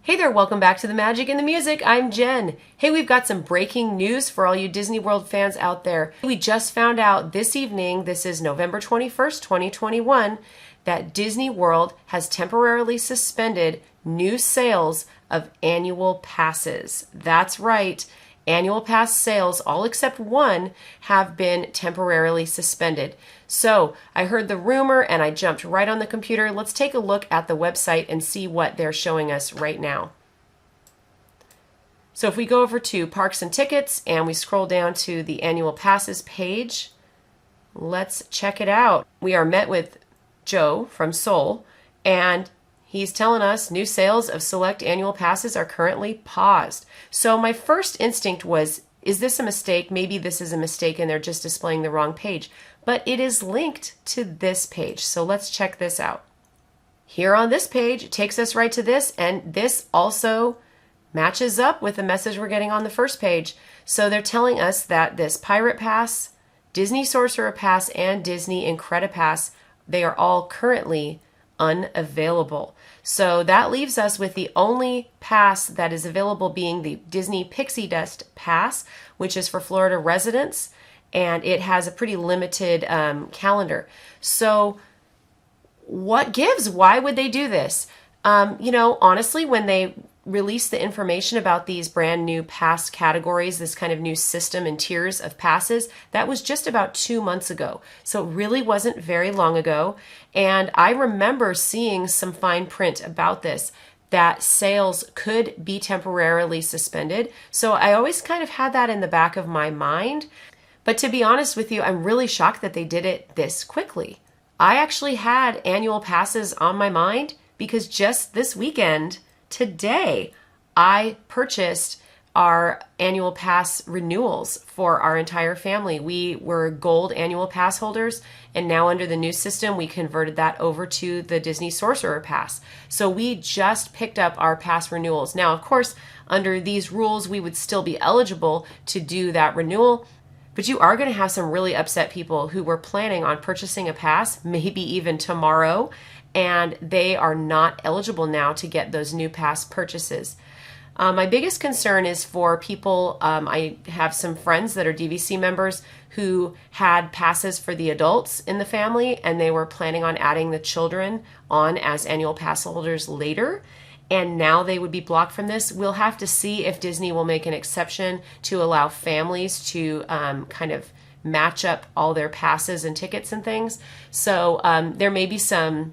Hey there, welcome back to the Magic and the Music. I'm Jen. Hey, we've got some breaking news for all you Disney World fans out there. We just found out this evening, this is November 21st, 2021, that Disney World has temporarily suspended new sales of annual passes. That's right. Annual pass sales, all except one, have been temporarily suspended. So I heard the rumor and I jumped right on the computer. Let's take a look at the website and see what they're showing us right now. So if we go over to Parks and Tickets and we scroll down to the annual passes page, let's check it out. We are met with Joe from Seoul, and he's telling us new sales of select annual passes are currently paused. So my first instinct was, is this a mistake? Maybe this is a mistake and they're just displaying the wrong page. But it is linked to this page. So let's check this out. Here on this page, it takes us right to this, and this also matches up with the message we're getting on the first page. So they're telling us that this Pirate Pass, Disney Sorcerer Pass, and Disney incredi-pass, they are all currently unavailable. So that leaves us with the only pass that is available being the Disney Pixie Dust Pass, which is for Florida residents, and it has a pretty limited calendar. So what gives? Why would they do this? Honestly, when they released the information about these brand new pass categories, this kind of new system and tiers of passes, that was just about 2 months ago. So it really wasn't very long ago. And I remember seeing some fine print about this, that sales could be temporarily suspended. So I always kind of had that in the back of my mind. But to be honest with you, I'm really shocked that they did it this quickly. I actually had annual passes on my mind because just this weekend, today, I purchased our annual pass renewals for our entire family. We were gold annual pass holders, and now under the new system, we converted that over to the Disney Sorcerer Pass. So we just picked up our pass renewals. Now, of course, under these rules, we would still be eligible to do that renewal, but you are going to have some really upset people who were planning on purchasing a pass, maybe even tomorrow, and they are not eligible now to get those new pass purchases. My biggest concern is for people, I have some friends that are DVC members who had passes for the adults in the family, and they were planning on adding the children on as annual pass holders later, and now they would be blocked from this. We'll have to see if Disney will make an exception to allow families to kind of match up all their passes and tickets and things. So there may be some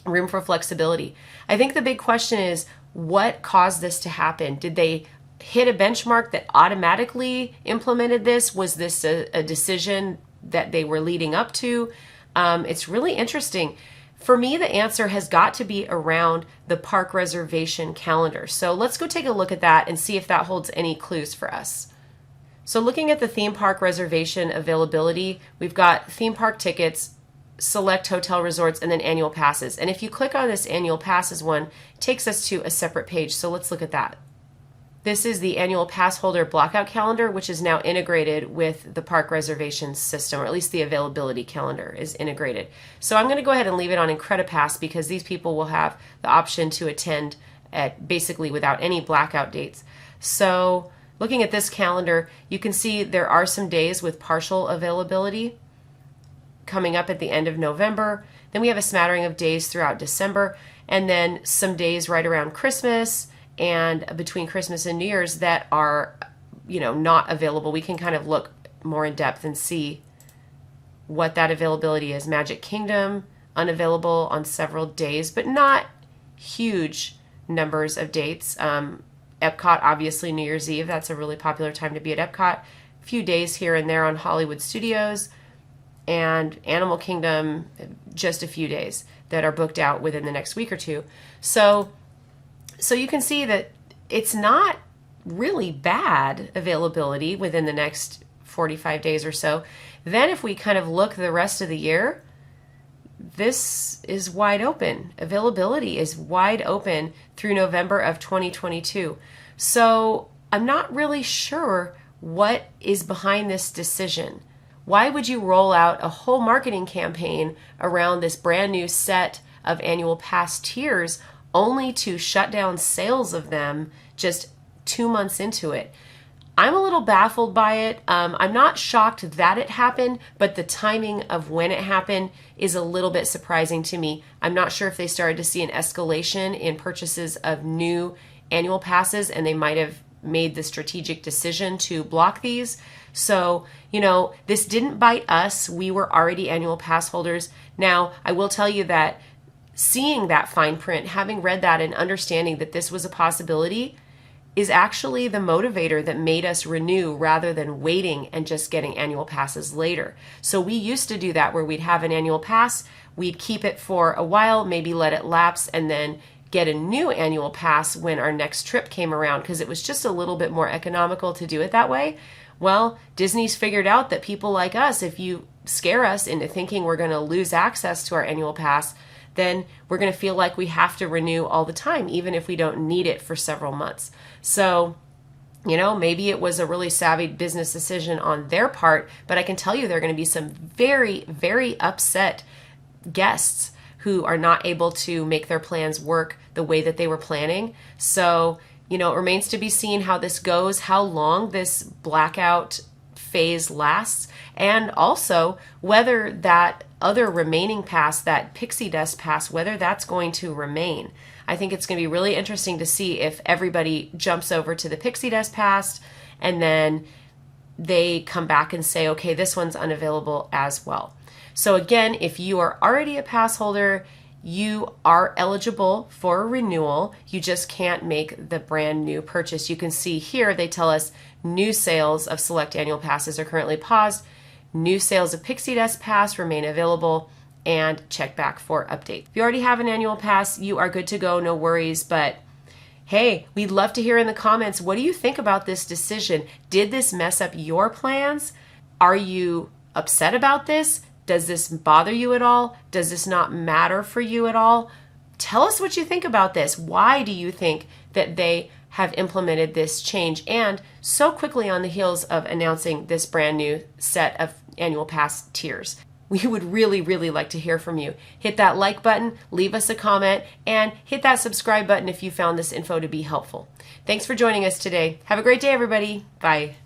room for flexibility. I think the big question is, what caused this to happen? Did they hit a benchmark that automatically implemented this? Was this a decision that they were leading up to? It's really interesting. For me, the answer has got to be around the park reservation calendar. So let's go take a look at that and see if that holds any clues for us. So looking at the theme park reservation availability, we've got theme park tickets, select hotel resorts, and then annual passes. And if you click on this annual passes one, it takes us to a separate page. So let's look at that. This is the annual pass holder blockout calendar, which is now integrated with the park reservation system, or at least the availability calendar is integrated. So I'm going to go ahead and leave it on incredi-pass because these people will have the option to attend at basically without any blackout dates. So looking at this calendar, you can see there are some days with partial availability coming up at the end of November. Then we have a smattering of days throughout December, and then some days right around Christmas and between Christmas and New Year's that are, not available. We can kind of look more in depth and see what that availability is. Magic Kingdom, unavailable on several days, but not huge numbers of dates. Epcot, obviously New Year's Eve, that's a really popular time to be at Epcot. A few days here and there on Hollywood Studios, and Animal Kingdom, just a few days that are booked out within the next week or two. So you can see that it's not really bad availability within the next 45 days or so. Then if we kind of look the rest of the year, this is wide open. Availability is wide open through November of 2022. So I'm not really sure what is behind this decision. Why would you roll out a whole marketing campaign around this brand new set of annual pass tiers only to shut down sales of them just 2 months into it. I'm a little baffled by it. I'm not shocked that it happened, but the timing of when it happened is a little bit surprising to me. I'm not sure if they started to see an escalation in purchases of new annual passes and they might have made the strategic decision to block these. So, this didn't bite us. We were already annual pass holders. Now, I will tell you that seeing that fine print, having read that and understanding that this was a possibility, is actually the motivator that made us renew rather than waiting and just getting annual passes later. So we used to do that where we'd have an annual pass, we'd keep it for a while, maybe let it lapse, and then get a new annual pass when our next trip came around because it was just a little bit more economical to do it that way. Well, Disney's figured out that people like us, if you scare us into thinking we're going to lose access to our annual pass, then we're going to feel like we have to renew all the time, even if we don't need it for several months. So, maybe it was a really savvy business decision on their part, but I can tell you there are going to be some very, very upset guests who are not able to make their plans work the way that they were planning. So, it remains to be seen how this goes, how long this blackout phase lasts, and also whether that other remaining pass, that Pixie Dust pass, whether that's going to remain. I think it's going to be really interesting to see if everybody jumps over to the Pixie Dust pass and then they come back and say, okay, this one's unavailable as well. So again, if you are already a pass holder, you are eligible for a renewal. You just can't make the brand new purchase. You can see here they tell us new sales of select annual passes are currently paused. New sales of Pixie Dust Pass remain available, and check back for updates. If you already have an annual pass, you are good to go, no worries. But hey, we'd love to hear in the comments, what do you think about this decision? Did this mess up your plans? Are you upset about this? Does this bother you at all? Does this not matter for you at all? Tell us what you think about this. Why do you think that they have implemented this change and so quickly on the heels of announcing this brand new set of annual pass tiers? We would really, really like to hear from you. Hit that like button, leave us a comment, and hit that subscribe button if you found this info to be helpful. Thanks for joining us today. Have a great day, everybody. Bye.